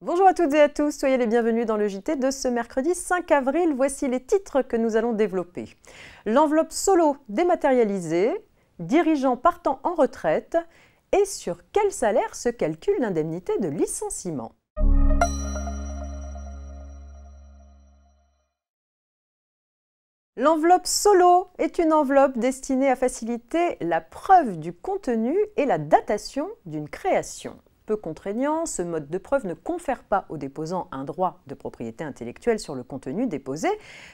Bonjour à toutes et à tous, soyez les bienvenus dans le JT de ce mercredi 5 avril. Voici les titres que nous allons développer. L'enveloppe solo dématérialisée, dirigeants partant en retraite et sur quel salaire se calcule l'indemnité de licenciement. L'enveloppe solo est une enveloppe destinée à faciliter la preuve du contenu et la datation d'une création. Peu contraignant, ce mode de preuve ne confère pas au déposant un droit de propriété intellectuelle sur le contenu déposé,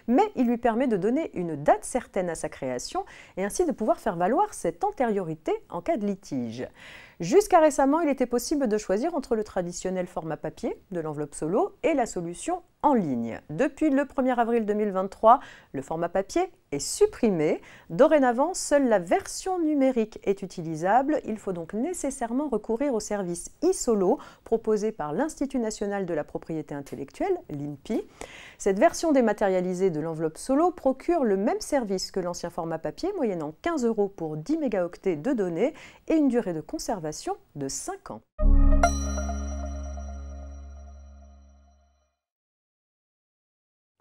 mais il lui permet de donner une date certaine à sa création et ainsi de pouvoir faire valoir cette antériorité en cas de litige. Jusqu'à récemment, il était possible de choisir entre le traditionnel format papier de l'enveloppe solo et la solution en ligne. Depuis le 1er avril 2023, le format papier est supprimé. Dorénavant, seule la version numérique est utilisable. Il faut donc nécessairement recourir au service e-solo proposé par l'Institut national de la propriété intellectuelle, l'INPI. Cette version dématérialisée de l'enveloppe solo procure le même service que l'ancien format papier, moyennant 15 € pour 10 mégaoctets de données et une durée de conservation de 5 ans.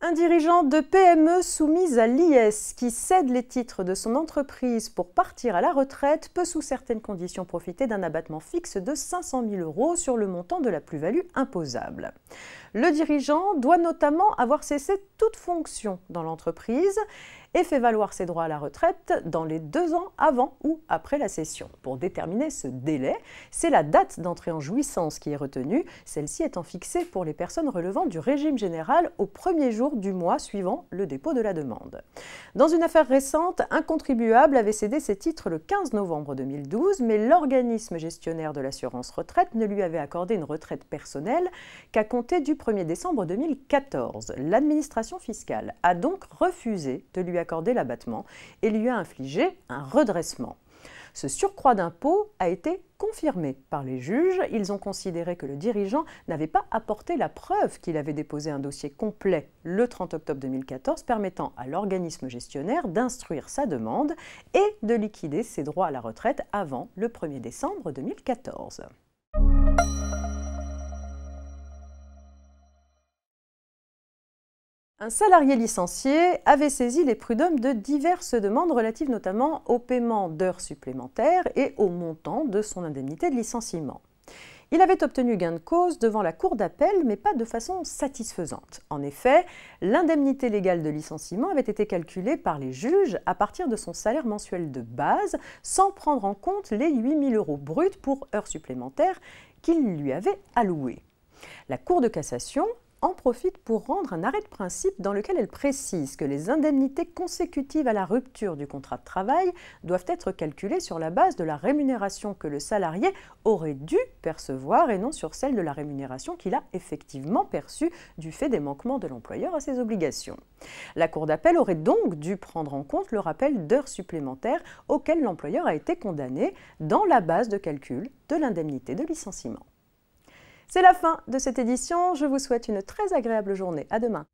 Un dirigeant de PME soumise à l'IS qui cède les titres de son entreprise pour partir à la retraite peut sous certaines conditions profiter d'un abattement fixe de 500 000 € sur le montant de la plus-value imposable. Le dirigeant doit notamment avoir cessé toute fonction dans l'entreprise et fait valoir ses droits à la retraite dans les 2 ans avant ou après la cession. Pour déterminer ce délai, c'est la date d'entrée en jouissance qui est retenue, celle-ci étant fixée pour les personnes relevant du régime général au premier jour du mois suivant le dépôt de la demande. Dans une affaire récente, un contribuable avait cédé ses titres le 15 novembre 2012, mais l'organisme gestionnaire de l'assurance retraite ne lui avait accordé une retraite personnelle qu'à compter du 1er décembre 2014. L'administration fiscale a donc refusé de lui accorder l'abattement et lui a infligé un redressement. Ce surcroît d'impôt a été confirmé par les juges. Ils ont considéré que le dirigeant n'avait pas apporté la preuve qu'il avait déposé un dossier complet le 30 octobre 2014 permettant à l'organisme gestionnaire d'instruire sa demande et de liquider ses droits à la retraite avant le 1er décembre 2014. Un salarié licencié avait saisi les prud'hommes de diverses demandes relatives notamment au paiement d'heures supplémentaires et au montant de son indemnité de licenciement. Il avait obtenu gain de cause devant la cour d'appel, mais pas de façon satisfaisante. En effet, l'indemnité légale de licenciement avait été calculée par les juges à partir de son salaire mensuel de base, sans prendre en compte les 8 000 € bruts pour heures supplémentaires qu'il lui avait alloués. La Cour de cassation en profite pour rendre un arrêt de principe dans lequel elle précise que les indemnités consécutives à la rupture du contrat de travail doivent être calculées sur la base de la rémunération que le salarié aurait dû percevoir et non sur celle de la rémunération qu'il a effectivement perçue du fait des manquements de l'employeur à ses obligations. La Cour d'appel aurait donc dû prendre en compte le rappel d'heures supplémentaires auquel l'employeur a été condamné dans la base de calcul de l'indemnité de licenciement. C'est la fin de cette édition, je vous souhaite une très agréable journée. À demain.